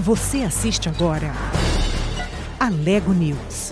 Você assiste agora Alego News.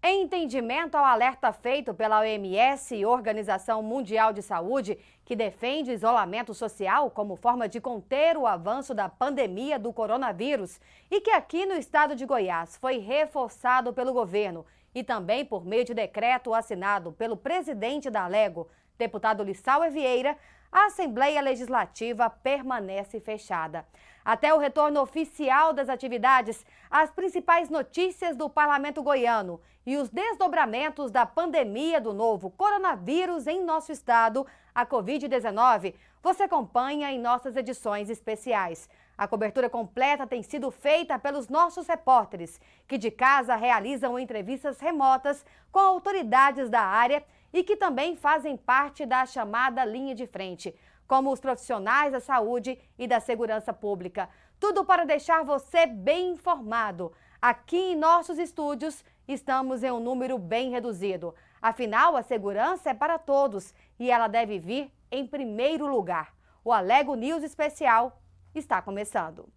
Em entendimento ao alerta feito pela OMS e Organização Mundial de Saúde, que defende isolamento social como forma de conter o avanço da pandemia do coronavírus, e que aqui no estado de Goiás foi reforçado pelo governo e também por meio de decreto assinado pelo presidente da Alego, deputado Lissauer Vieira, a Assembleia Legislativa permanece fechada. Até o retorno oficial das atividades, as principais notícias do Parlamento goiano e os desdobramentos da pandemia do novo coronavírus em nosso estado, a Covid-19, você acompanha em nossas edições especiais. A cobertura completa tem sido feita pelos nossos repórteres, que de casa realizam entrevistas remotas com autoridades da área e que também fazem parte da chamada linha de frente, como os profissionais da saúde e da segurança pública. Tudo para deixar você bem informado. Aqui em nossos estúdios, estamos em um número bem reduzido. Afinal, a segurança é para todos e ela deve vir em primeiro lugar. O Alego News Especial está começando.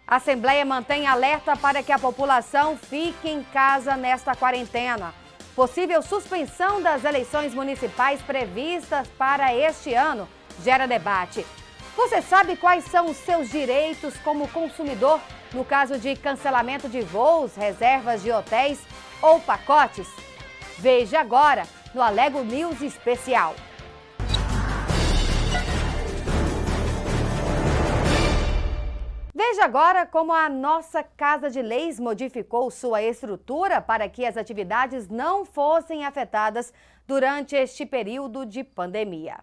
A Assembleia mantém alerta para que a população fique em casa nesta quarentena. Possível suspensão das eleições municipais previstas para este ano gera debate. Você sabe quais são os seus direitos como consumidor no caso de cancelamento de voos, reservas de hotéis ou pacotes? Veja agora no Alego News Especial. Veja agora como a nossa Casa de Leis modificou sua estrutura para que as atividades não fossem afetadas durante este período de pandemia.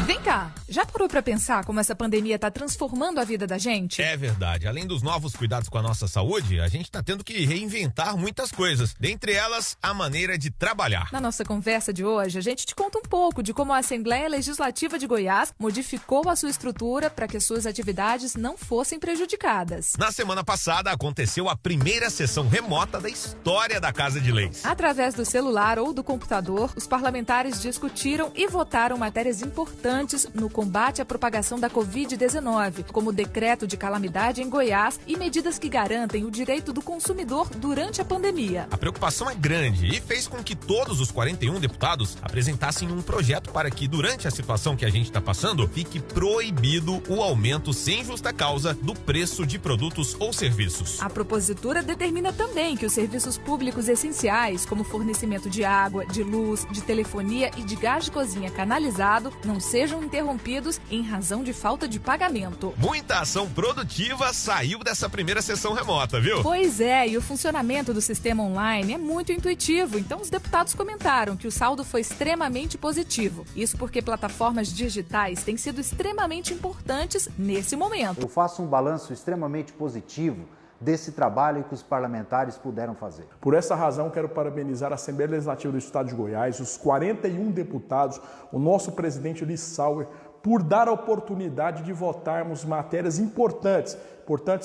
Vem cá, já parou pra pensar como essa pandemia tá transformando a vida da gente? É verdade, além dos novos cuidados com a nossa saúde, a gente tá tendo que reinventar muitas coisas, dentre elas a maneira de trabalhar. Na nossa conversa de hoje, a gente te conta um pouco de como a Assembleia Legislativa de Goiás modificou a sua estrutura para que suas atividades não fossem prejudicadas. Na semana passada aconteceu a primeira sessão remota da história da Casa de Leis. Através do celular ou do computador, os parlamentares discutiram e votaram matérias importantes no combate à propagação da Covid-19, como o decreto de calamidade em Goiás e medidas que garantem o direito do consumidor durante a pandemia. A preocupação é grande e fez com que todos os 41 deputados apresentassem um projeto para que, durante a situação que a gente está passando, fique proibido o aumento sem justa causa do preço de produtos ou serviços. A propositura determina também que os serviços públicos essenciais, como fornecimento de água, de luz, de telefonia e de gás de cozinha canalizado, não sejam interrompidos em razão de falta de pagamento. Muita ação produtiva saiu dessa primeira sessão remota, viu? Pois é, e o funcionamento do sistema online é muito intuitivo, então os deputados comentaram que o saldo foi extremamente positivo. Isso porque plataformas digitais têm sido extremamente importantes nesse momento. Eu faço um balanço extremamente positivo desse trabalho que os parlamentares puderam fazer. Por essa razão, quero parabenizar a Assembleia Legislativa do Estado de Goiás, os 41 deputados, o nosso presidente Lissauer, por dar a oportunidade de votarmos matérias importantes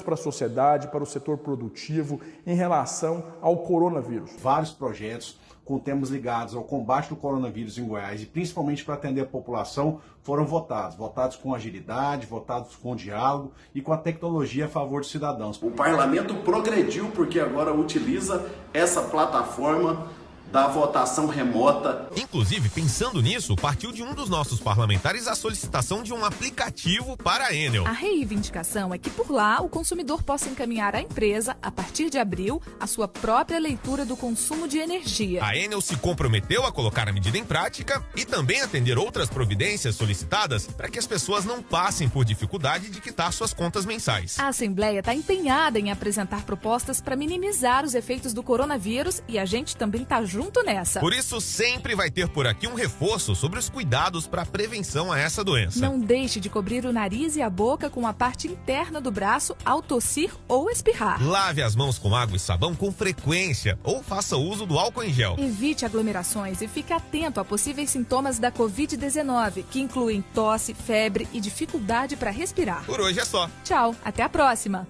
para a sociedade, para o setor produtivo, em relação ao coronavírus. Vários projetos com temas ligados ao combate do coronavírus em Goiás e principalmente para atender a população foram votados com agilidade, votados com diálogo e com a tecnologia a favor dos cidadãos. O parlamento progrediu porque agora utiliza essa plataforma da votação remota. Inclusive, pensando nisso, partiu de um dos nossos parlamentares a solicitação de um aplicativo para a Enel. A reivindicação é que por lá o consumidor possa encaminhar à empresa, a partir de abril, a sua própria leitura do consumo de energia. A Enel se comprometeu a colocar a medida em prática e também atender outras providências solicitadas para que as pessoas não passem por dificuldade de quitar suas contas mensais. A Assembleia está empenhada em apresentar propostas para minimizar os efeitos do coronavírus e a gente também está junto nessa. Por isso, sempre vai ter por aqui um reforço sobre os cuidados para a prevenção a essa doença. Não deixe de cobrir o nariz e a boca com a parte interna do braço ao tossir ou espirrar. Lave as mãos com água e sabão com frequência ou faça uso do álcool em gel. Evite aglomerações e fique atento a possíveis sintomas da Covid-19, que incluem tosse, febre e dificuldade para respirar. Por hoje é só. Tchau, até a próxima.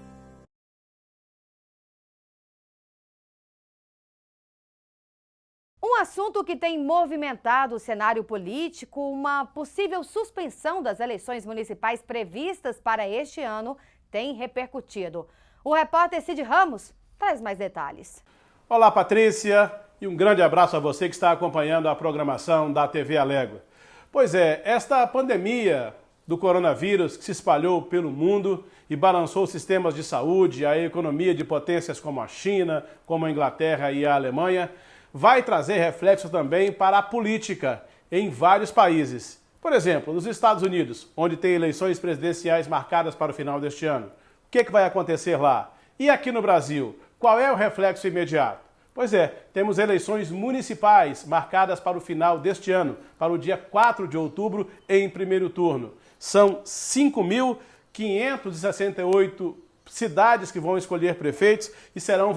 Um assunto que tem movimentado o cenário político, uma possível suspensão das eleições municipais previstas para este ano, tem repercutido. O repórter Cid Ramos traz mais detalhes. Olá, Patrícia, e um grande abraço a você que está acompanhando a programação da TV Alégua. Pois é, esta pandemia do coronavírus que se espalhou pelo mundo e balançou os sistemas de saúde, a economia de potências como a China, como a Inglaterra e a Alemanha, vai trazer reflexo também para a política em vários países. Por exemplo, nos Estados Unidos, onde tem eleições presidenciais marcadas para o final deste ano. O que vai acontecer lá? E aqui no Brasil, qual é o reflexo imediato? Pois é, temos eleições municipais marcadas para o final deste ano, para o dia 4 de outubro, em primeiro turno. São 5.568 cidades que vão escolher prefeitos e serão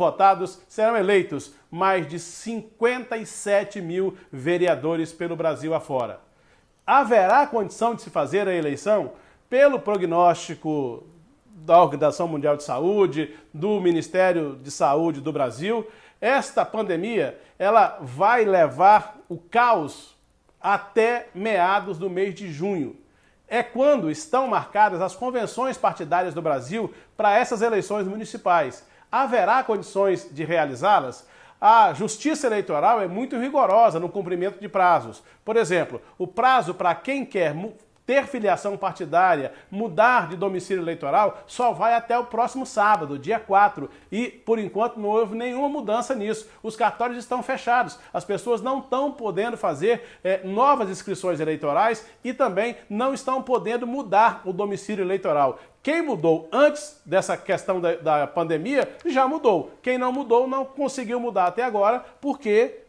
eleitos mais de 57 mil vereadores pelo Brasil afora. Haverá condição de se fazer a eleição? Pelo prognóstico da Organização Mundial de Saúde, do Ministério de Saúde do Brasil, esta pandemia ela vai levar o caos até meados do mês de junho. É quando estão marcadas as convenções partidárias do Brasil para essas eleições municipais. Haverá condições de realizá-las? A Justiça Eleitoral é muito rigorosa no cumprimento de prazos. Por exemplo, o prazo para quem quer ter filiação partidária, mudar de domicílio eleitoral, só vai até o próximo sábado, dia 4. E, por enquanto, não houve nenhuma mudança nisso. Os cartórios estão fechados. As pessoas não estão podendo fazer novas inscrições eleitorais e também não estão podendo mudar o domicílio eleitoral. Quem mudou antes dessa questão da pandemia, já mudou. Quem não mudou, não conseguiu mudar até agora, porque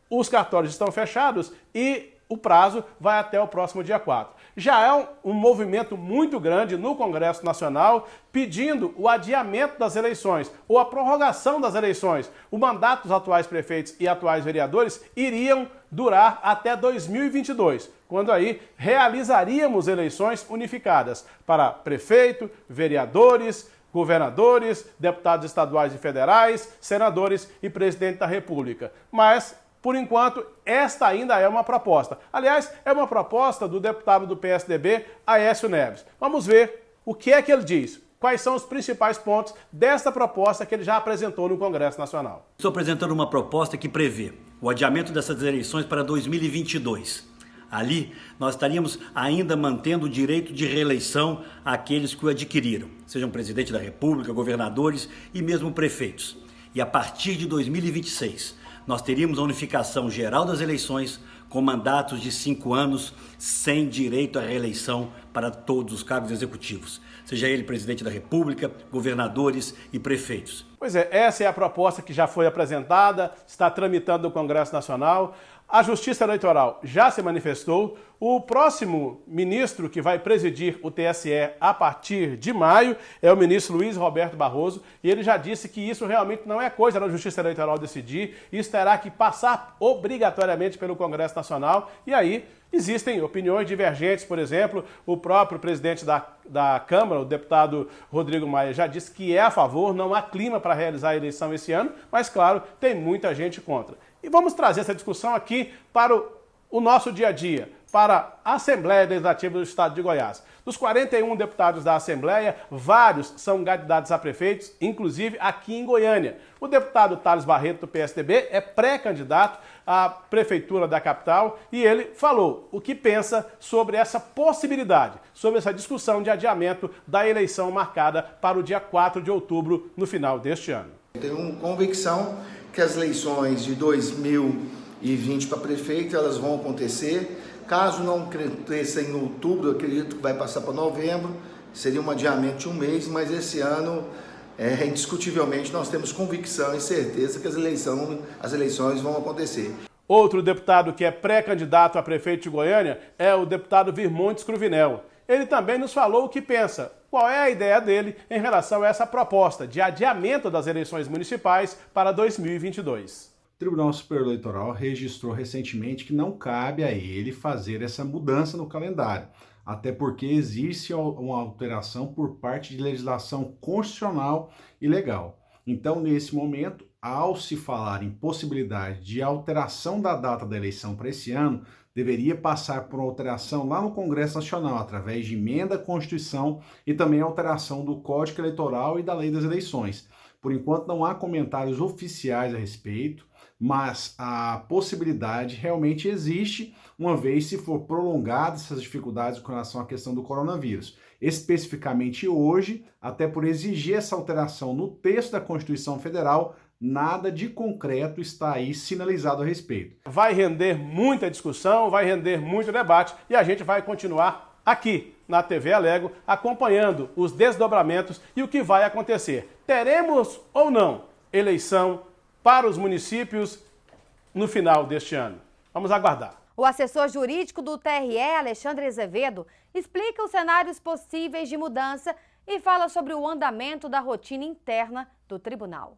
os cartórios estão fechados e o prazo vai até o próximo dia 4. Já é um movimento muito grande no Congresso Nacional pedindo o adiamento das eleições ou a prorrogação das eleições. O mandato dos atuais prefeitos e atuais vereadores iriam durar até 2022, quando aí realizaríamos eleições unificadas para prefeito, vereadores, governadores, deputados estaduais e federais, senadores e presidente da República. Mas por enquanto, esta ainda é uma proposta. Aliás, é uma proposta do deputado do PSDB, Aécio Neves. Vamos ver o que é que ele diz. Quais são os principais pontos desta proposta que ele já apresentou no Congresso Nacional. Estou apresentando uma proposta que prevê o adiamento dessas eleições para 2022. Ali, nós estaríamos ainda mantendo o direito de reeleição àqueles que o adquiriram, sejam presidente da República, governadores e mesmo prefeitos. E a partir de 2026, nós teríamos a unificação geral das eleições com mandatos de 5 anos sem direito à reeleição para todos os cargos executivos, seja ele presidente da República, governadores e prefeitos. Pois é, essa é a proposta que já foi apresentada, está tramitando no Congresso Nacional. A Justiça Eleitoral já se manifestou. O próximo ministro que vai presidir o TSE a partir de maio é o ministro Luiz Roberto Barroso, e ele já disse que isso realmente não é coisa da Justiça Eleitoral decidir, isso terá que passar obrigatoriamente pelo Congresso Nacional, e aí existem opiniões divergentes. Por exemplo, o próprio presidente da Câmara, o deputado Rodrigo Maia, já disse que é a favor, não há clima para realizar a eleição esse ano, mas claro, tem muita gente contra. E vamos trazer essa discussão aqui para o nosso dia a dia, para a Assembleia Legislativa do Estado de Goiás. Dos 41 deputados da Assembleia, vários são candidatos a prefeitos, inclusive aqui em Goiânia. O deputado Thales Barreto, do PSDB, é pré-candidato à Prefeitura da capital e ele falou o que pensa sobre essa possibilidade, sobre essa discussão de adiamento da eleição marcada para o dia 4 de outubro, no final deste ano. Tenho convicção que as eleições de 2020 para prefeito, elas vão acontecer. Caso não aconteça em outubro, eu acredito que vai passar para novembro, seria um adiamento de um mês, mas esse ano, indiscutivelmente, nós temos convicção e certeza que as eleições vão acontecer. Outro deputado que é pré-candidato a prefeito de Goiânia é o deputado Virmontes Cruvinel. Ele também nos falou o que pensa, qual é a ideia dele em relação a essa proposta de adiamento das eleições municipais para 2022. O Tribunal Superior Eleitoral registrou recentemente que não cabe a ele fazer essa mudança no calendário, até porque existe uma alteração por parte de legislação constitucional e legal. Então, nesse momento, ao se falar em possibilidade de alteração da data da eleição para esse ano, deveria passar por alteração lá no Congresso Nacional, através de emenda à Constituição e também alteração do Código Eleitoral e da Lei das Eleições. Por enquanto não há comentários oficiais a respeito, mas a possibilidade realmente existe, uma vez se for prolongadas essas dificuldades com relação à questão do coronavírus. Especificamente hoje, até por exigir essa alteração no texto da Constituição Federal, nada de concreto está aí sinalizado a respeito. Vai render muita discussão, vai render muito debate e a gente vai continuar aqui na TV Alego acompanhando os desdobramentos e o que vai acontecer. Teremos ou não eleição para os municípios no final deste ano? Vamos aguardar. O assessor jurídico do TRE, Alexandre Azevedo, explica os cenários possíveis de mudança e fala sobre o andamento da rotina interna do tribunal.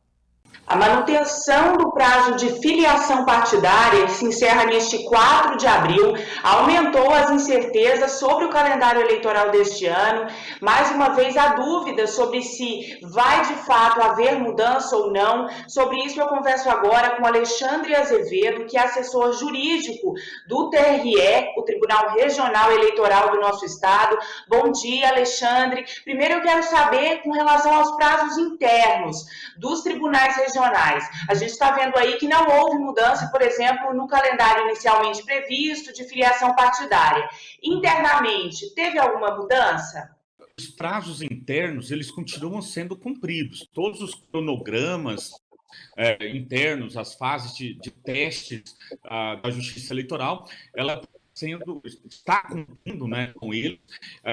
A manutenção do prazo de filiação partidária, que se encerra neste 4 de abril, aumentou as incertezas sobre o calendário eleitoral deste ano. Mais uma vez, a dúvida sobre se vai de fato haver mudança ou não. Sobre isso eu converso agora com Alexandre Azevedo, que é assessor jurídico do TRE, o Tribunal Regional Eleitoral do nosso estado. Bom dia, Alexandre. Primeiro eu quero saber com relação aos prazos internos dos tribunais regionais. A gente está vendo aí que não houve mudança, por exemplo, no calendário inicialmente previsto de filiação partidária. Internamente, teve alguma mudança? Os prazos internos, eles continuam sendo cumpridos. Todos os cronogramas internos, as fases de testes da Justiça Eleitoral, ela está cumprindo, né, com ele,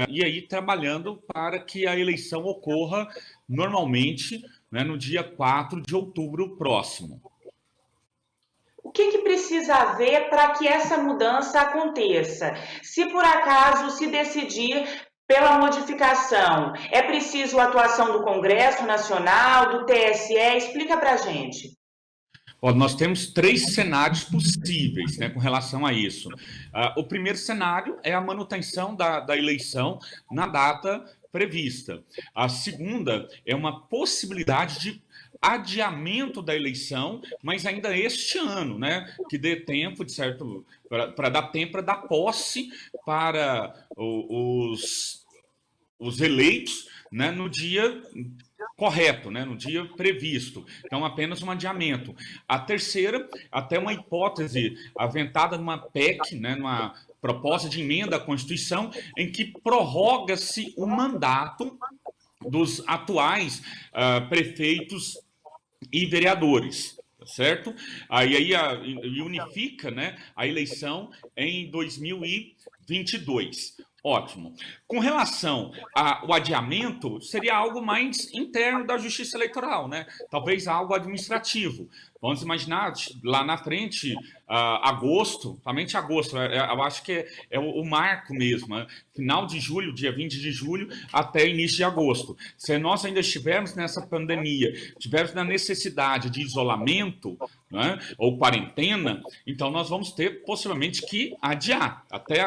e aí trabalhando para que a eleição ocorra normalmente, né, no dia 4 de outubro próximo. O que precisa haver para que essa mudança aconteça? Se por acaso se decidir pela modificação, é preciso a atuação do Congresso Nacional, do TSE? Explica para a gente. Nós temos 3 cenários possíveis, né, com relação a isso. O primeiro cenário é a manutenção da eleição na data prevista. A segunda é uma possibilidade de adiamento da eleição, mas ainda este ano, né, que dê tempo, de certo, para dar tempo para dar posse para os eleitos, né, no dia correto, né, no dia previsto. Então, apenas um adiamento. A terceira, até uma hipótese aventada numa PEC, né, numa proposta de emenda à Constituição, em que prorroga-se o mandato dos atuais prefeitos e vereadores, tá certo? Aí unifica, né, a eleição em 2022. Ótimo. Com relação ao adiamento, seria algo mais interno da Justiça Eleitoral, né? Talvez algo administrativo. Vamos imaginar lá na frente, agosto, somente agosto, eu acho que é o marco mesmo, né? Final de julho, dia 20 de julho, até início de agosto. Se nós ainda estivermos nessa pandemia, estivermos na necessidade de isolamento, né, ou quarentena, então nós vamos ter possivelmente que adiar até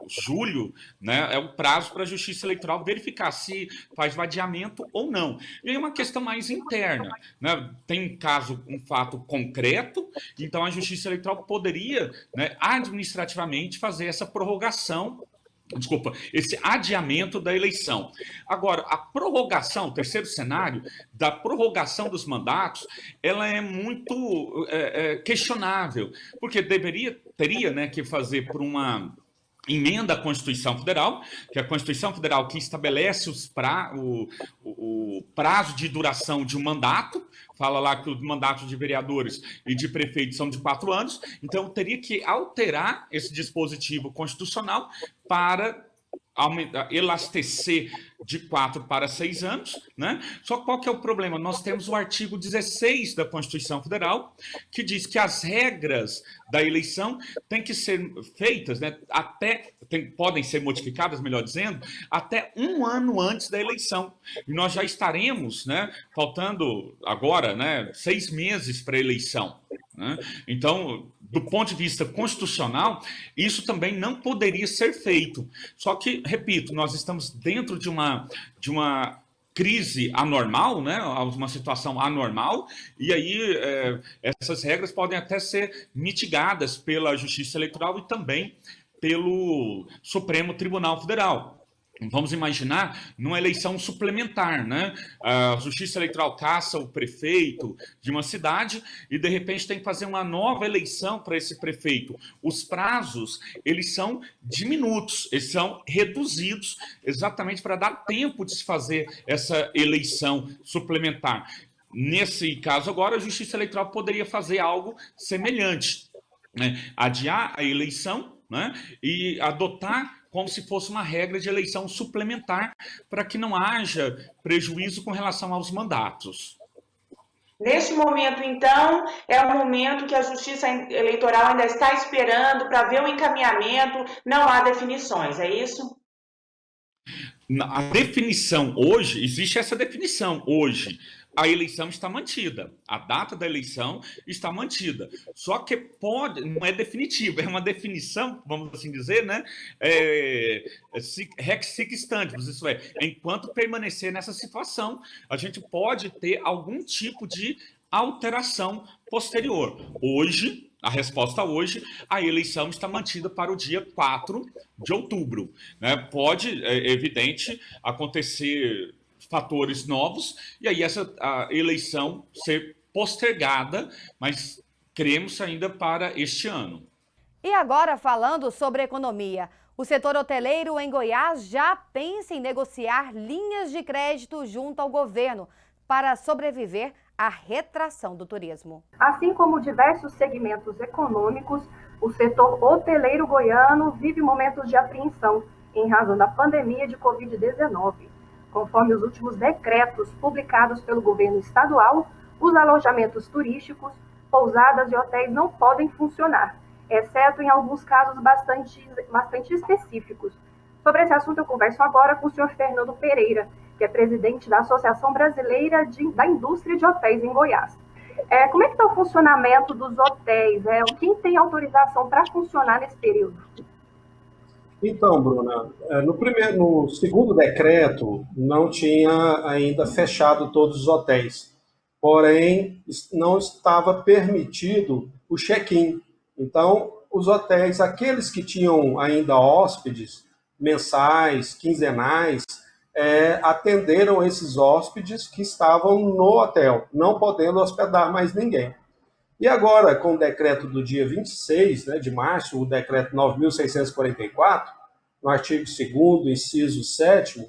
julho, né, é o prazo para a Justiça Eleitoral verificar se faz o adiamento ou não. E aí uma questão mais interna, né? Tem um fato concreto, então a Justiça Eleitoral poderia, né, administrativamente fazer essa prorrogação, esse adiamento da eleição. Agora, a prorrogação, o terceiro cenário, da prorrogação dos mandatos, ela é muito questionável, porque teria, né, que fazer por uma emenda à Constituição Federal, que é a Constituição Federal que estabelece o prazo de duração de um mandato, fala lá que os mandatos de vereadores e de prefeitos são de 4 anos, então teria que alterar esse dispositivo constitucional para elastecer de 4 para 6 anos, né? Só qual que é o problema? Nós temos o artigo 16 da Constituição Federal, que diz que as regras da eleição têm que ser feitas, né, podem ser modificadas, melhor dizendo, até 1 ano antes da eleição. E nós já estaremos, né, faltando agora, né, 6 meses para a eleição, né? Então, do ponto de vista constitucional, isso também não poderia ser feito. Só que, repito, nós estamos dentro de uma crise anormal, né, uma situação anormal, e aí essas regras podem até ser mitigadas pela Justiça Eleitoral e também pelo Supremo Tribunal Federal. Vamos imaginar numa eleição suplementar, né? A Justiça Eleitoral caça o prefeito de uma cidade e, de repente, tem que fazer uma nova eleição para esse prefeito. Os prazos, eles são diminutos, eles são reduzidos exatamente para dar tempo de se fazer essa eleição suplementar. Nesse caso agora, a Justiça Eleitoral poderia fazer algo semelhante, né? Adiar a eleição, né? E adotar como se fosse uma regra de eleição suplementar para que não haja prejuízo com relação aos mandatos. Neste momento, então, é o momento que a Justiça Eleitoral ainda está esperando para ver o encaminhamento, não há definições, é isso? A definição hoje, existe essa definição hoje, a eleição está mantida, a data da eleição está mantida, só que não é definitiva, é uma definição, vamos assim dizer, né, rex sic stantibus, isso é, enquanto permanecer nessa situação, a gente pode ter algum tipo de alteração posterior. Hoje, a resposta hoje, a eleição está mantida para o dia 4 de outubro, né? Pode, é evidente, acontecer fatores novos, e aí a eleição ser postergada, mas queremos ainda para este ano. E agora falando sobre economia, o setor hoteleiro em Goiás já pensa em negociar linhas de crédito junto ao governo para sobreviver à retração do turismo. Assim como diversos segmentos econômicos, o setor hoteleiro goiano vive momentos de apreensão em razão da pandemia de Covid-19. Conforme os últimos decretos publicados pelo governo estadual, os alojamentos turísticos, pousadas e hotéis não podem funcionar, exceto em alguns casos bastante específicos. Sobre esse assunto eu converso agora com o senhor Fernando Pereira, que é presidente da Associação Brasileira da Indústria de Hotéis em Goiás. Como é que está o funcionamento dos hotéis? Quem tem autorização para funcionar nesse período? Então, Bruna, no segundo decreto não tinha ainda fechado todos os hotéis, porém não estava permitido o check-in. Então, os hotéis, aqueles que tinham ainda hóspedes mensais, quinzenais, atenderam esses hóspedes que estavam no hotel, não podendo hospedar mais ninguém. E agora, com o decreto do dia 26 de março, o decreto 9.644, no artigo 2º, inciso 7º,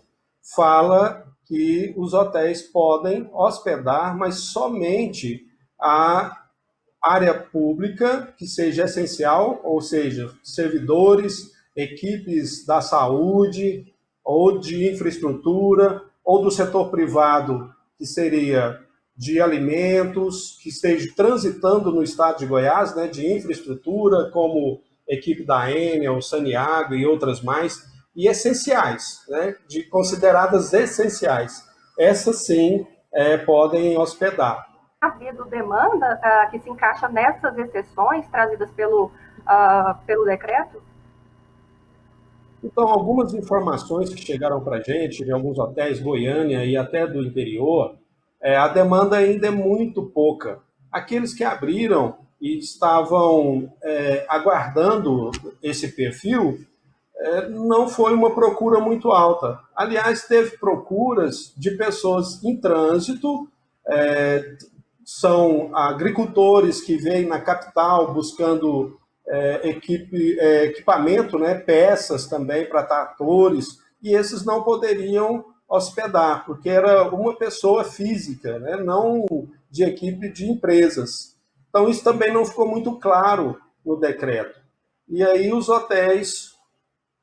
fala que os hotéis podem hospedar, mas somente a área pública que seja essencial, ou seja, servidores, equipes da saúde, ou de infraestrutura, ou do setor privado, que seria de alimentos, que esteja transitando no estado de Goiás, de infraestrutura, como equipe da Enel, Saniago e outras mais, e essenciais, consideradas essenciais. Essas sim podem hospedar. Ha havido demanda que se encaixa nessas exceções trazidas pelo decreto? Então, algumas informações que chegaram para a gente, de alguns hotéis, Goiânia e até do interior, a demanda ainda é muito pouca. Aqueles que abriram e estavam aguardando esse perfil, não foi uma procura muito alta. Aliás, teve procuras de pessoas em trânsito, são agricultores que vêm na capital buscando equipamento, peças também para tratores, e esses não poderiam hospedar, porque era uma pessoa física, não de equipe de empresas. Então, isso também não ficou muito claro no decreto. E aí os hotéis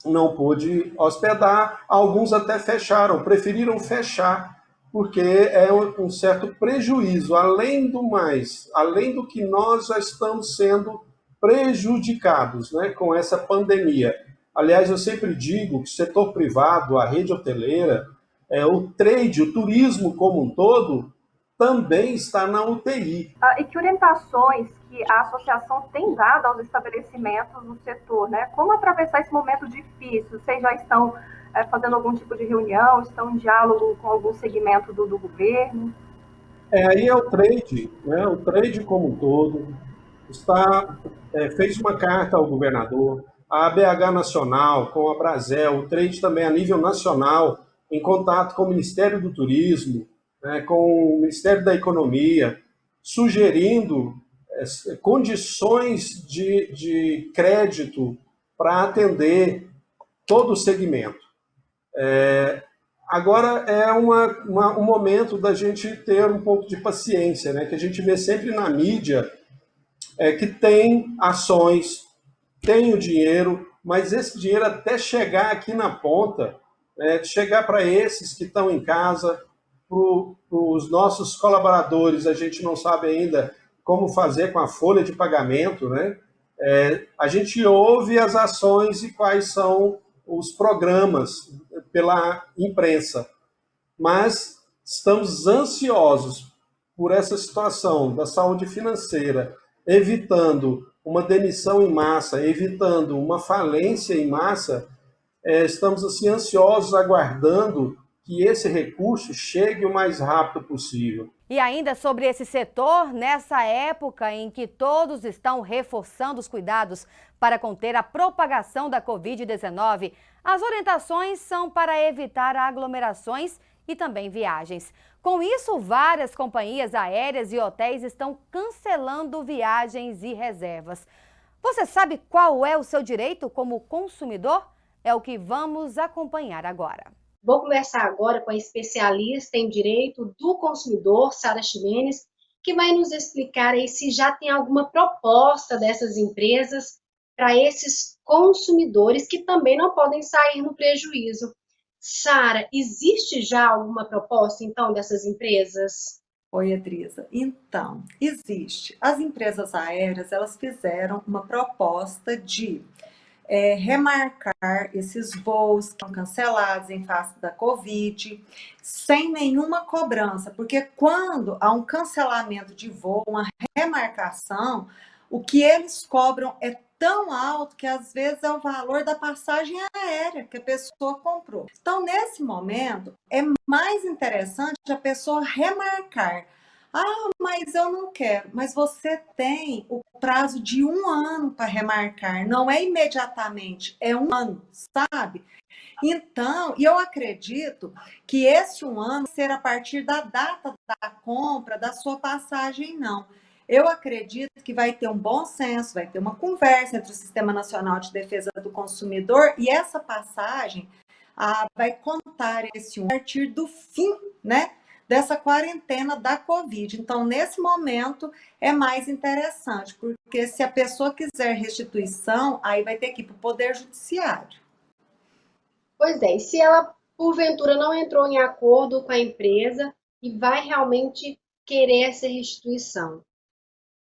não pôde hospedar, alguns até fecharam, preferiram fechar, porque é um certo prejuízo. Além do mais, além do que nós já estamos sendo prejudicados com essa pandemia. Aliás, eu sempre digo que o setor privado, a rede hoteleira, o trade, o turismo como um todo, também está na UTI. E que orientações que a associação tem dado aos estabelecimentos do setor, Como atravessar esse momento difícil? Vocês já estão fazendo algum tipo de reunião, estão em diálogo com algum segmento do governo? Aí é o trade, né? O trade como um todo fez uma carta ao governador, a ABH Nacional, com a Brasel, o trade também a nível nacional, em contato com o Ministério do Turismo, né, com o Ministério da Economia, sugerindo condições de crédito para atender todo o segmento. Agora é um momento da gente ter um pouco de paciência, né? Que a gente vê sempre na mídia que tem ações, tem o dinheiro, mas esse dinheiro até chegar aqui na ponta, chegar para esses que estão em casa, para os nossos colaboradores, a gente não sabe ainda como fazer com a folha de pagamento, né? A gente ouve as ações e quais são os programas pela imprensa, mas estamos ansiosos por essa situação da saúde financeira, evitando uma demissão em massa, evitando uma falência em massa. Estamos assim ansiosos, aguardando que esse recurso chegue o mais rápido possível. E ainda sobre esse setor, nessa época em que todos estão reforçando os cuidados para conter a propagação da Covid-19, as orientações são para evitar aglomerações e também viagens. Com isso, várias companhias aéreas e hotéis estão cancelando viagens e reservas. Você sabe qual é o seu direito como consumidor? É o que vamos acompanhar agora. Vou conversar agora com a especialista em direito do consumidor, Sara Ximenes, que vai nos explicar aí se já tem alguma proposta dessas empresas para esses consumidores que também não podem sair no prejuízo. Sara, existe já alguma proposta, então, dessas empresas? Oi, Adrisa. Então, existe. As empresas aéreas, elas fizeram uma proposta de remarcar esses voos que são cancelados em face da Covid, sem nenhuma cobrança, porque quando há um cancelamento de voo, uma remarcação, o que eles cobram é tão alto que às vezes é o valor da passagem aérea que a pessoa comprou. Então, nesse momento, é mais interessante a pessoa remarcar. Ah, mas eu não quero. Mas você tem o prazo de 1 ano para remarcar. Não é imediatamente, é 1 ano, sabe? Então, eu acredito que esse 1 ano será a partir da data da compra da sua passagem, não. Eu acredito que vai ter um bom senso, vai ter uma conversa entre o Sistema Nacional de Defesa do Consumidor e essa passagem vai contar esse 1 ano a partir do fim, né? Dessa quarentena da Covid. Então, nesse momento, é mais interessante, porque se a pessoa quiser restituição, aí vai ter que ir para o Poder Judiciário. Pois é, e se ela, porventura, não entrou em acordo com a empresa e vai realmente querer essa restituição,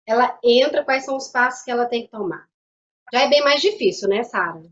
ela entra, quais são os passos que ela tem que tomar? Já é bem mais difícil, né, Sara?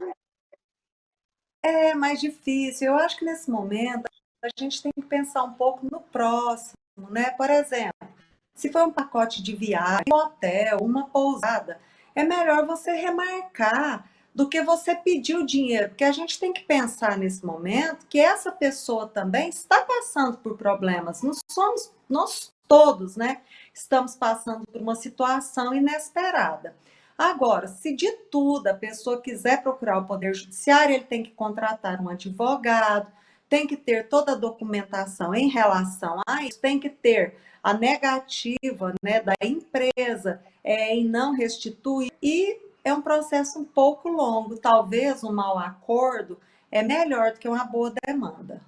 É mais difícil. Eu acho que nesse momento, a gente tem que pensar um pouco no próximo, né? Por exemplo, se for um pacote de viagem, um hotel, uma pousada, é melhor você remarcar do que você pedir o dinheiro, porque a gente tem que pensar nesse momento que essa pessoa também está passando por problemas. Não somos nós todos, né? Estamos passando por uma situação inesperada. Agora, se de tudo a pessoa quiser procurar o Poder Judiciário, ele tem que contratar um advogado, tem que ter toda a documentação em relação a isso, tem que ter a negativa, né, da empresa em não restituir, e é um processo um pouco longo. Talvez um mau acordo é melhor do que uma boa demanda.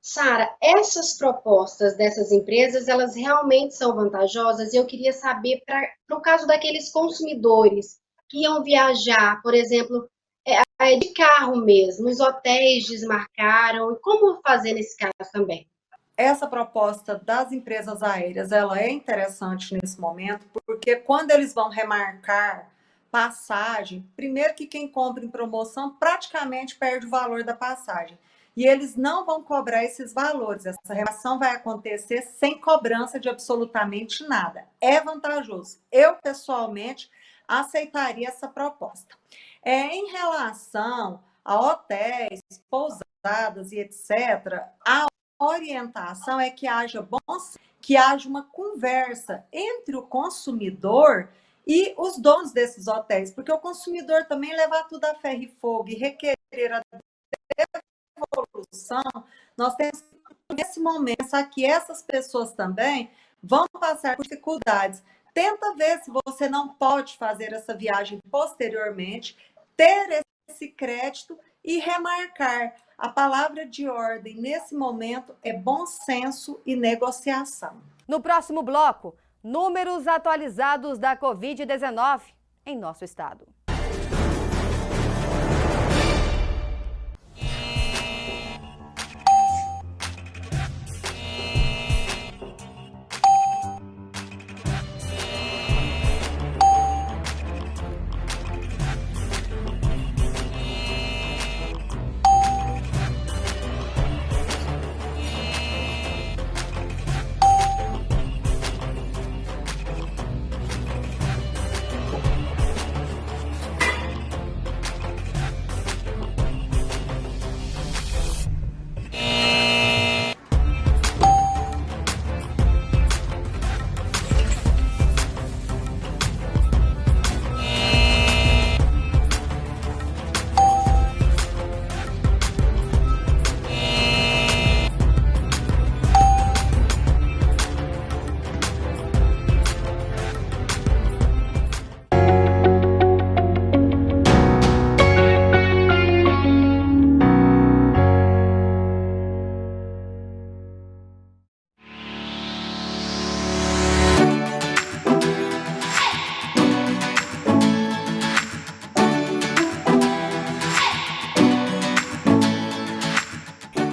Sara, essas propostas dessas empresas, elas realmente são vantajosas? Eu queria saber, no caso daqueles consumidores que iam viajar, por exemplo, de carro mesmo, os hotéis desmarcaram, e como fazer nesse caso também? Essa proposta das empresas aéreas, ela é interessante nesse momento, porque quando eles vão remarcar passagem, primeiro que quem compra em promoção praticamente perde o valor da passagem, e eles não vão cobrar esses valores, essa remarcação vai acontecer sem cobrança de absolutamente nada, é vantajoso. Eu, pessoalmente, aceitaria essa proposta. Em relação a hotéis, pousadas, usadas e etc., a orientação é que haja que haja uma conversa entre o consumidor e os donos desses hotéis, porque o consumidor também levar tudo a ferro e fogo e requerer a devolução, nós temos que, nesse momento, pensar que essas pessoas também vão passar por dificuldades. Tenta ver se você não pode fazer essa viagem posteriormente, ter esse crédito e remarcar. A palavra de ordem nesse momento é bom senso e negociação. No próximo bloco, números atualizados da Covid-19 em nosso estado.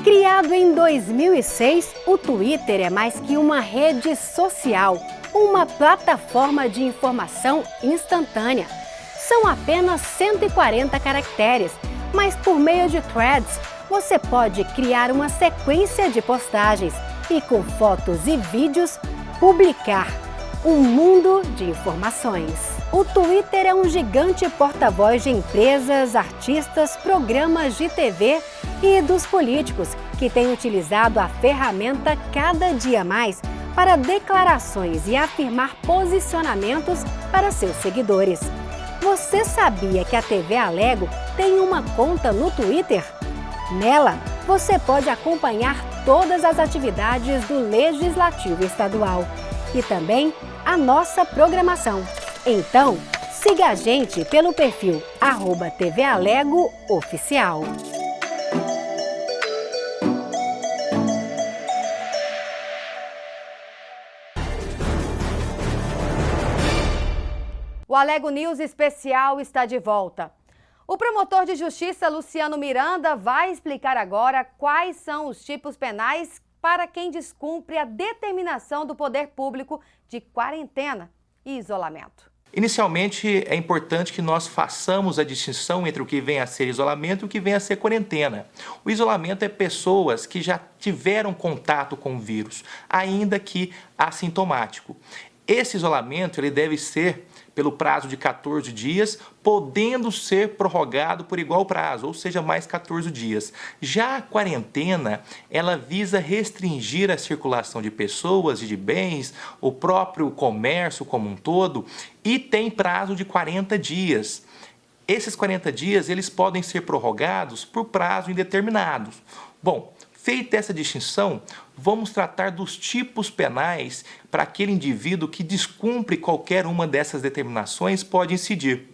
Criado em 2006, o Twitter é mais que uma rede social, uma plataforma de informação instantânea. São apenas 140 caracteres, mas por meio de threads, você pode criar uma sequência de postagens e, com fotos e vídeos, publicar um mundo de informações. O Twitter é um gigante porta-voz de empresas, artistas, programas de TV e dos políticos, que têm utilizado a ferramenta cada dia mais para declarações e afirmar posicionamentos para seus seguidores. Você sabia que a TV Alego tem uma conta no Twitter? Nela, você pode acompanhar todas as atividades do Legislativo Estadual e também a nossa programação. Então, siga a gente pelo perfil @TVAlegoOficial. O Alego News Especial está de volta. O promotor de justiça Luciano Miranda vai explicar agora quais são os tipos penais para quem descumpre a determinação do poder público de quarentena e isolamento. Inicialmente, é importante que nós façamos a distinção entre o que vem a ser isolamento e o que vem a ser quarentena. O isolamento é pessoas que já tiveram contato com o vírus, ainda que assintomático. Esse isolamento ele deve ser pelo prazo de 14 dias, podendo ser prorrogado por igual prazo, ou seja, mais 14 dias. Já a quarentena, ela visa restringir a circulação de pessoas e de bens, o próprio comércio como um todo, e tem prazo de 40 dias. Esses 40 dias, eles podem ser prorrogados por prazo indeterminado. Bom, feita essa distinção, vamos tratar dos tipos penais para aquele indivíduo que descumpre qualquer uma dessas determinações pode incidir.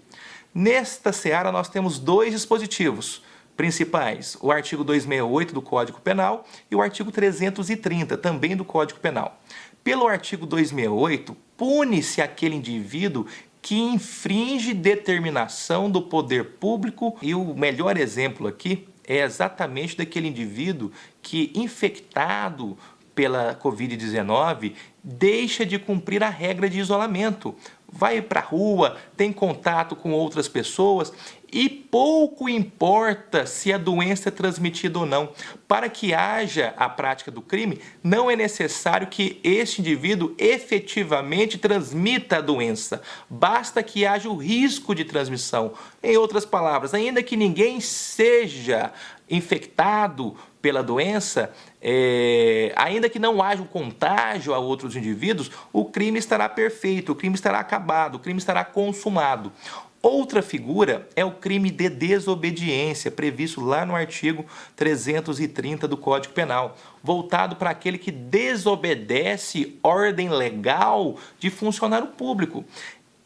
Nesta seara nós temos dois dispositivos principais, o artigo 268 do Código Penal e o artigo 330 também do Código Penal. Pelo artigo 268, pune-se aquele indivíduo que infringe determinação do poder público e o melhor exemplo aqui é exatamente daquele indivíduo que, infectado pela Covid-19, deixa de cumprir a regra de isolamento. vai para a rua, tem contato com outras pessoas e pouco importa se a doença é transmitida ou não. Para que haja a prática do crime, não é necessário que este indivíduo efetivamente transmita a doença. Basta que haja o risco de transmissão. Em outras palavras, ainda que ninguém seja infectado pela doença, ainda que não haja um contágio a outros indivíduos, o crime estará perfeito, o crime estará acabado, o crime estará consumado. Outra figura é o crime de desobediência, previsto lá no artigo 330 do Código Penal, voltado para aquele que desobedece ordem legal de funcionário público.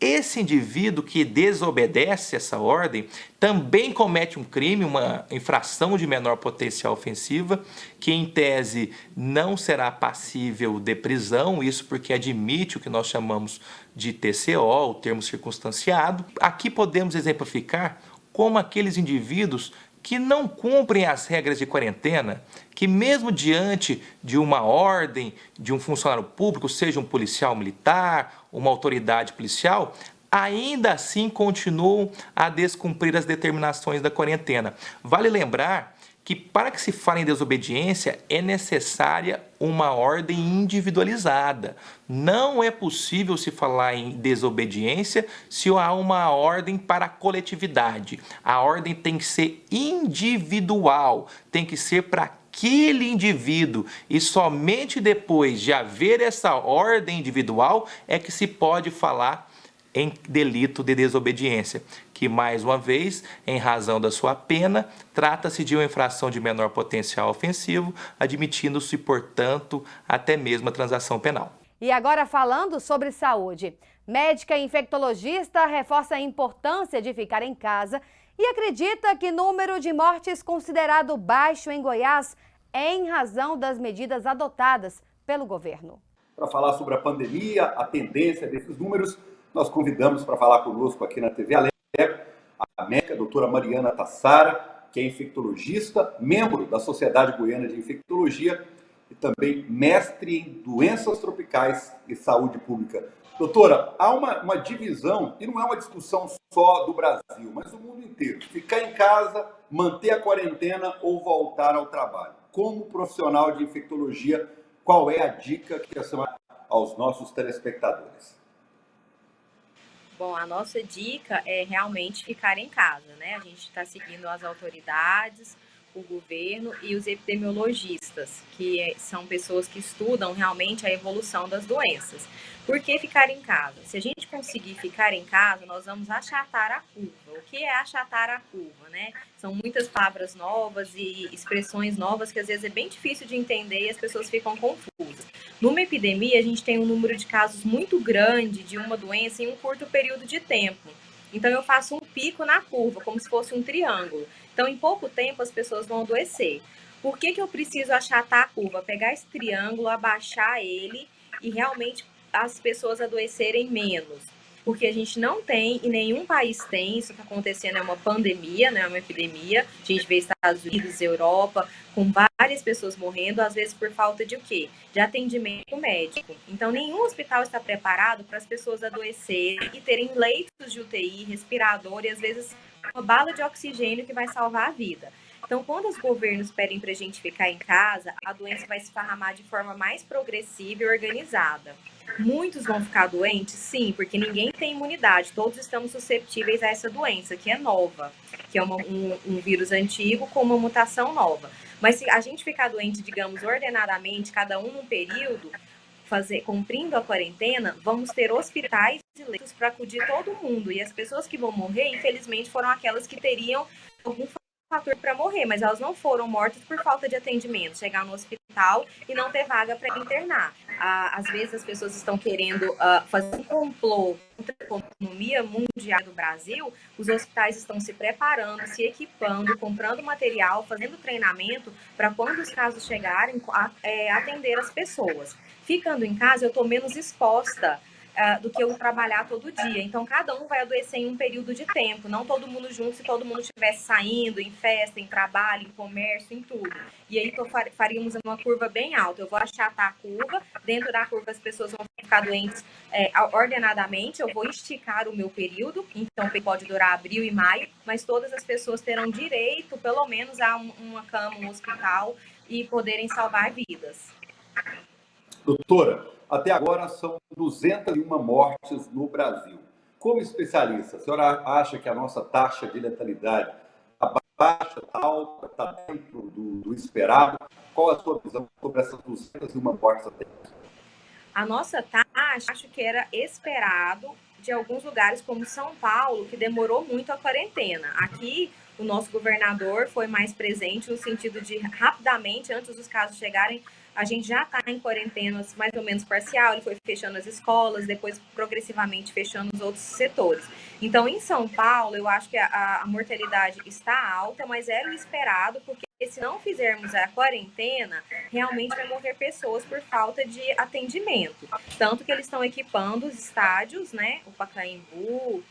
Esse indivíduo que desobedece essa ordem também comete um crime, uma infração de menor potencial ofensiva, que em tese não será passível de prisão, isso porque admite o que nós chamamos de TCO, o termo circunstanciado. Aqui podemos exemplificar como aqueles indivíduos que não cumprem as regras de quarentena, que mesmo diante de uma ordem de um funcionário público, seja um policial militar, uma autoridade policial, ainda assim continuam a descumprir as determinações da quarentena. Vale lembrar que para que se fale em desobediência é necessária uma ordem individualizada. Não é possível se falar em desobediência se há uma ordem para a coletividade. A ordem tem que ser individual, tem que ser para aquele indivíduo e somente depois de haver essa ordem individual é que se pode falar em delito de desobediência, que mais uma vez, em razão da sua pena, trata-se de uma infração de menor potencial ofensivo, admitindo-se, portanto, até mesmo a transação penal. E agora falando sobre saúde, médica infectologista reforça a importância de ficar em casa e acredita que número de mortes considerado baixo em Goiás é em razão das medidas adotadas pelo governo. Para falar sobre a pandemia, a tendência desses números, nós convidamos para falar conosco aqui na TV Alerta a médica doutora Mariana Tassara, que é infectologista, membro da Sociedade Goiana de Infectologia e também mestre em doenças tropicais e saúde pública. Doutora, há uma divisão, e não é uma discussão só do Brasil, mas do mundo inteiro. Ficar em casa, manter a quarentena ou voltar ao trabalho. Como profissional de infectologia, qual é a dica que você dá aos nossos telespectadores? Bom, a nossa dica é realmente ficar em casa, né? A gente está seguindo as autoridades, o governo e os epidemiologistas, que são pessoas que estudam realmente a evolução das doenças. Por que ficar em casa? Se a gente conseguir ficar em casa, nós vamos achatar a curva. O que é achatar a curva, né? São muitas palavras novas e expressões novas que às vezes é bem difícil de entender e as pessoas ficam confusas. Numa epidemia, a gente tem um número de casos muito grande de uma doença em um curto período de tempo. Então, eu faço um pico na curva, como se fosse um triângulo. Então, em pouco tempo, as pessoas vão adoecer. Por que eu preciso achatar a curva? Pegar esse triângulo, abaixar ele e realmente as pessoas adoecerem menos. Porque a gente não tem, e nenhum país tem, isso está acontecendo, é uma pandemia, não é uma epidemia. A gente vê Estados Unidos, Europa, com várias pessoas morrendo, às vezes por falta de o quê? De atendimento médico. Então, nenhum hospital está preparado para as pessoas adoecerem e terem leitos de UTI, respirador e às vezes uma bala de oxigênio que vai salvar a vida. Então, quando os governos pedem para a gente ficar em casa, a doença vai se esparramar de forma mais progressiva e organizada. Muitos vão ficar doentes? Sim, porque ninguém tem imunidade. Todos estamos susceptíveis a essa doença, que é nova, que é um vírus antigo com uma mutação nova. Mas se a gente ficar doente, digamos, ordenadamente, cada um num período, cumprindo a quarentena, vamos ter hospitais e leitos para acudir todo mundo. E as pessoas que vão morrer, infelizmente, foram aquelas que teriam algum fator para morrer, mas elas não foram mortas por falta de atendimento, chegar no hospital e não ter vaga para internar. Às vezes as pessoas estão querendo fazer um complô contra a economia mundial do Brasil, os hospitais estão se preparando, se equipando, comprando material, fazendo treinamento para quando os casos chegarem, atender as pessoas. Ficando em casa, eu estou menos exposta do que eu trabalhar todo dia. Então, cada um vai adoecer em um período de tempo, não todo mundo junto, se todo mundo estivesse saindo em festa, em trabalho, em comércio, em tudo. E aí, faríamos uma curva bem alta. Eu vou achatar a curva, dentro da curva as pessoas vão ficar doentes ordenadamente, eu vou esticar o meu período, então pode durar abril e maio, mas todas as pessoas terão direito, pelo menos, a uma cama, um hospital e poderem salvar vidas. Doutora, até agora são 201 mortes no Brasil. Como especialista, a senhora acha que a nossa taxa de letalidade está baixa, está alta, está dentro do esperado? Qual a sua visão sobre essas 201 mortes até agora? A nossa taxa, acho que era esperado de alguns lugares, como São Paulo, que demorou muito a quarentena. Aqui, o nosso governador foi mais presente no sentido de, rapidamente, antes dos casos chegarem, a gente já está em quarentena mais ou menos parcial, ele foi fechando as escolas, depois progressivamente fechando os outros setores. Então, em São Paulo, eu acho que a mortalidade está alta, mas era o esperado, porque se não fizermos a quarentena, realmente vai morrer pessoas por falta de atendimento. Tanto que eles estão equipando os estádios, né, o Pacaembu,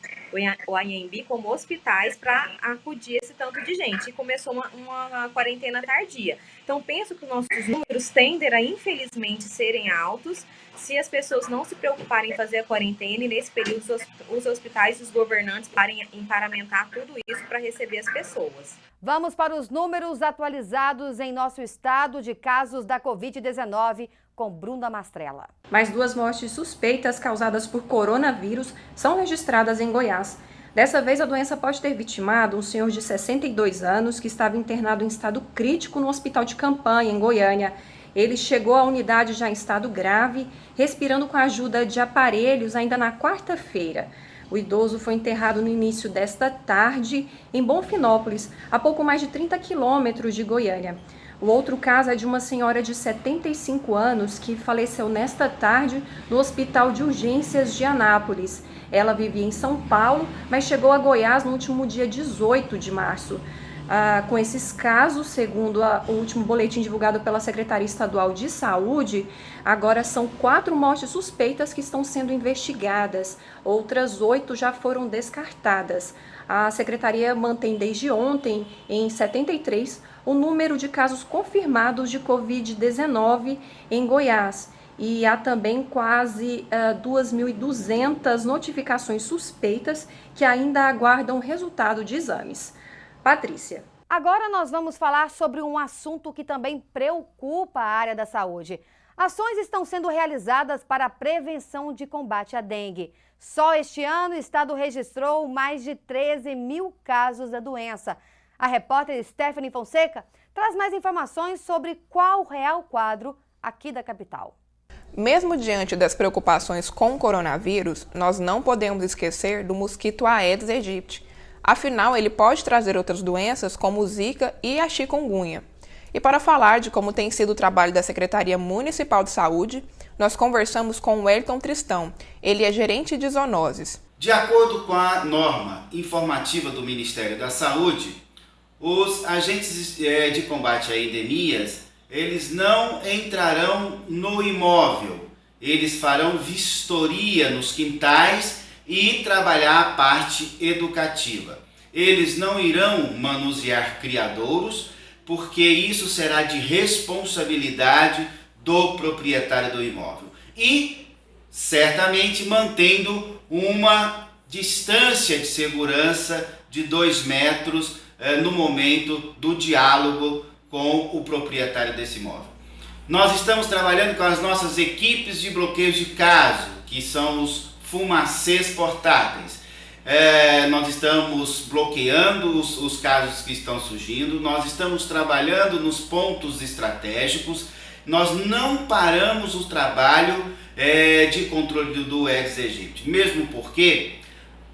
o Anhembi, como hospitais para acudir esse tanto de gente. E começou uma quarentena tardia. Então, penso que os nossos números tendem a, infelizmente, serem altos se as pessoas não se preocuparem em fazer a quarentena e, nesse período, os hospitais e os governantes parem em paramentar tudo isso para receber as pessoas. Vamos para os números atualizados em nosso estado de casos da Covid-19 com Bruna Mastrella. Mais 2 mortes suspeitas causadas por coronavírus são registradas em Goiás. Dessa vez, a doença pode ter vitimado um senhor de 62 anos que estava internado em estado crítico no hospital de campanha, em Goiânia. Ele chegou à unidade já em estado grave, respirando com a ajuda de aparelhos ainda na quarta-feira. O idoso foi enterrado no início desta tarde em Bonfinópolis, a pouco mais de 30 quilômetros de Goiânia. O outro caso é de uma senhora de 75 anos que faleceu nesta tarde no Hospital de Urgências de Anápolis. Ela vivia em São Paulo, mas chegou a Goiás no último dia 18 de março. Com esses casos, segundo o último boletim divulgado pela Secretaria Estadual de Saúde, agora são 4 mortes suspeitas que estão sendo investigadas. Outras 8 já foram descartadas. A Secretaria mantém desde ontem, em 73, o número de casos confirmados de Covid-19 em Goiás. E há também quase 2.200 notificações suspeitas que ainda aguardam o resultado de exames. Patrícia. Agora nós vamos falar sobre um assunto que também preocupa a área da saúde. Ações estão sendo realizadas para a prevenção de combate à dengue. Só este ano, o estado registrou mais de 13 mil casos da doença. A repórter Stephanie Fonseca traz mais informações sobre qual o real quadro aqui da capital. Mesmo diante das preocupações com o coronavírus, nós não podemos esquecer do mosquito Aedes aegypti. Afinal, ele pode trazer outras doenças como o Zika e a chikungunya. E para falar de como tem sido o trabalho da Secretaria Municipal de Saúde, nós conversamos com o Wellington Tristão. Ele é gerente de zoonoses. De acordo com a norma informativa do Ministério da Saúde, os agentes de combate a endemias, eles não entrarão no imóvel. Eles farão vistoria nos quintais e trabalhar a parte educativa. Eles não irão manusear criadouros, porque isso será de responsabilidade do proprietário do imóvel. E, certamente, mantendo uma distância de segurança de 2 metros no momento do diálogo com o proprietário desse imóvel. Nós estamos trabalhando com as nossas equipes de bloqueio de caso, que são os fumacês portáteis. Nós estamos bloqueando os casos que estão surgindo, nós estamos trabalhando nos pontos estratégicos, nós não paramos o trabalho de controle do Aedes aegypti, mesmo porque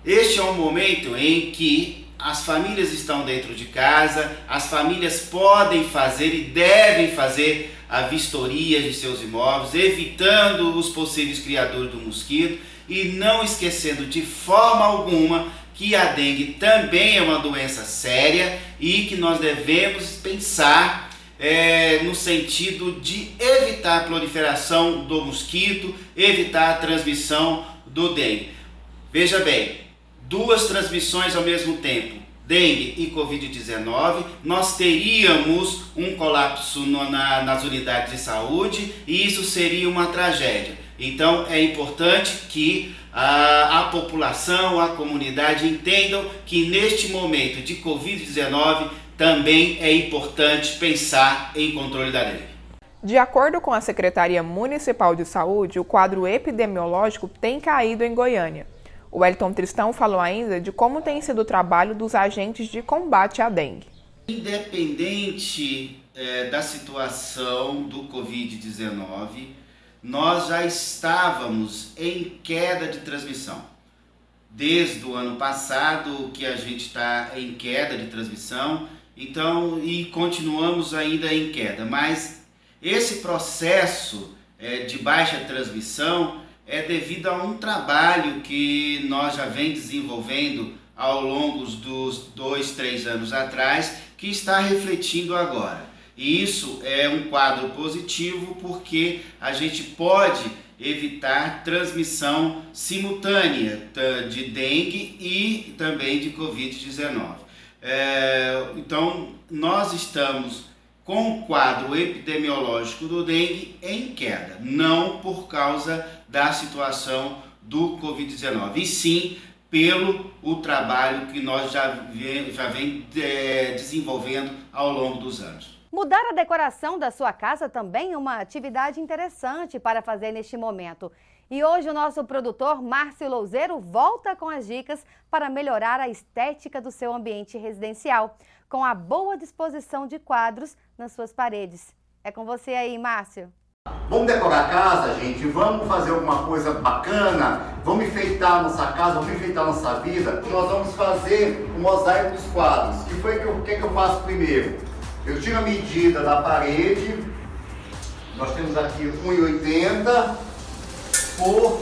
este é um momento em que as famílias estão dentro de casa, as famílias podem fazer e devem fazer a vistoria de seus imóveis, evitando os possíveis criadores do mosquito, e não esquecendo de forma alguma que a dengue também é uma doença séria e que nós devemos pensar no sentido de evitar a proliferação do mosquito, evitar a transmissão do dengue. Veja bem, 2 transmissões ao mesmo tempo, dengue e Covid-19, nós teríamos um colapso nas unidades de saúde e isso seria uma tragédia. Então é importante que a população, a comunidade entendam que neste momento de Covid-19 também é importante pensar em controle da dengue. De acordo com a Secretaria Municipal de Saúde, o quadro epidemiológico tem caído em Goiânia. O Wellington Tristão falou ainda de como tem sido o trabalho dos agentes de combate à dengue. Independente da situação do Covid-19, nós já estávamos em queda de transmissão. Desde o ano passado que a gente está em queda de transmissão, então, e continuamos ainda em queda, mas esse processo de baixa transmissão é devido a um trabalho que nós já vem desenvolvendo ao longo dos 2-3 anos atrás, que está refletindo agora. E isso é um quadro positivo porque a gente pode evitar transmissão simultânea de dengue e também de Covid-19. Então, nós estamos com o quadro epidemiológico do dengue em queda, não por causa da situação do Covid-19, e sim pelo o trabalho que nós já vem desenvolvendo ao longo dos anos. Mudar a decoração da sua casa também é uma atividade interessante para fazer neste momento. E hoje o nosso produtor Márcio Louzeiro volta com as dicas para melhorar a estética do seu ambiente residencial, com a boa disposição de quadros nas suas paredes. É com você aí, Márcio. Vamos decorar a casa, gente? Vamos fazer alguma coisa bacana? Vamos enfeitar a nossa casa, vamos enfeitar a nossa vida? Nós vamos fazer o mosaico dos quadros. O que eu faço primeiro? Eu tiro a medida da parede. Nós temos aqui 1,80 por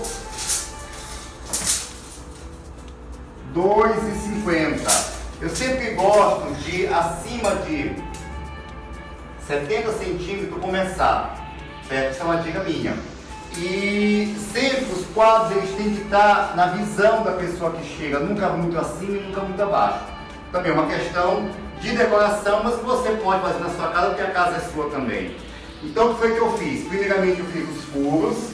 2,50. Eu sempre gosto de acima de 70 centímetros começar, certo? Essa é uma dica minha. E sempre os quadros eles têm que estar na visão da pessoa que chega, nunca muito acima e nunca muito abaixo. Também é uma questão de decoração, mas que você pode fazer na sua casa, porque a casa é sua também. Então o que foi que eu fiz? Primeiramente eu fiz os furos,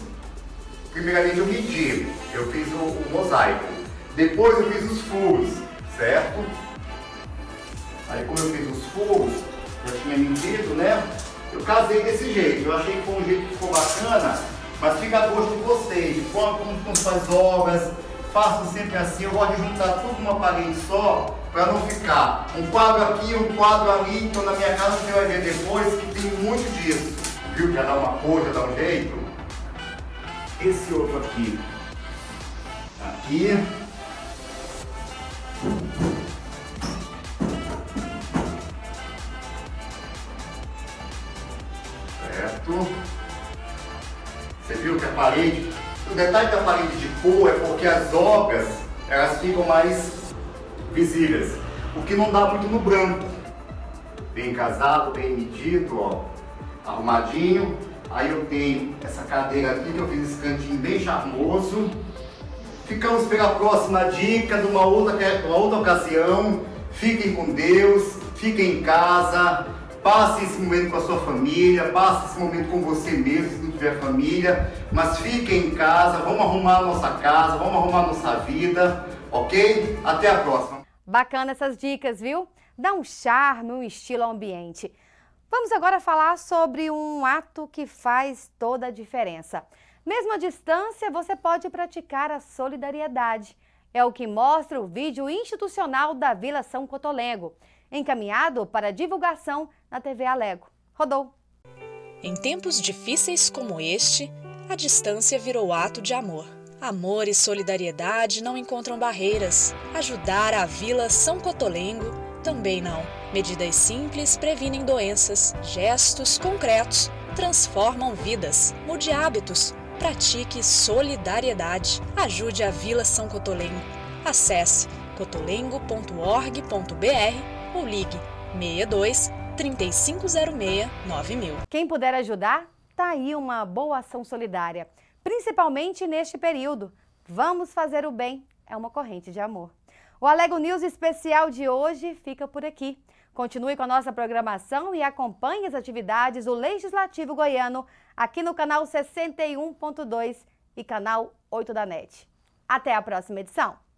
primeiramente eu medi, eu fiz o mosaico. Depois eu fiz os furos, certo? Aí como eu fiz os furos, já tinha medido, né? Eu casei desse jeito, eu achei que foi um jeito que ficou bacana, mas fica a gosto de vocês. Quando faz obras, façam sempre assim, eu gosto de juntar tudo numa parede só, para não ficar um quadro aqui, um quadro ali. Então na minha casa você vai ver depois que tem muito disso, viu? Já dá uma cor, já dá um jeito. Esse outro aqui, certo? Você viu que a parede, o detalhe da parede de cor é porque as obras, elas ficam mais visíveis, o que não dá muito no branco. Bem casado, bem medido, ó, arrumadinho. Aí eu tenho essa cadeira aqui que eu fiz esse cantinho bem charmoso. Ficamos pela próxima dica de uma outra ocasião. Fiquem com Deus, fiquem em casa, passe esse momento com a sua família, passe esse momento com você mesmo, se não tiver família, mas fiquem em casa, vamos arrumar a nossa casa, vamos arrumar a nossa vida, ok? Até a próxima. Bacana essas dicas, viu? Dá um charme, um estilo ao ambiente. Vamos agora falar sobre um ato que faz toda a diferença. Mesmo à distância, você pode praticar a solidariedade. É o que mostra o vídeo institucional da Vila São Cotolengo, encaminhado para divulgação na TV Alego. Rodou! Em tempos difíceis como este, a distância virou ato de amor. Amor e solidariedade não encontram barreiras. Ajudar a Vila São Cotolengo também não. Medidas simples previnem doenças. Gestos concretos transformam vidas. Mude hábitos. Pratique solidariedade. Ajude a Vila São Cotolengo. Acesse cotolengo.org.br ou ligue 62 3506 9000. Quem puder ajudar, tá aí uma boa ação solidária, principalmente neste período. Vamos fazer o bem, é uma corrente de amor. O Alego News especial de hoje fica por aqui. Continue com a nossa programação e acompanhe as atividades do Legislativo Goiano aqui no canal 61.2 e canal 8 da NET. Até a próxima edição!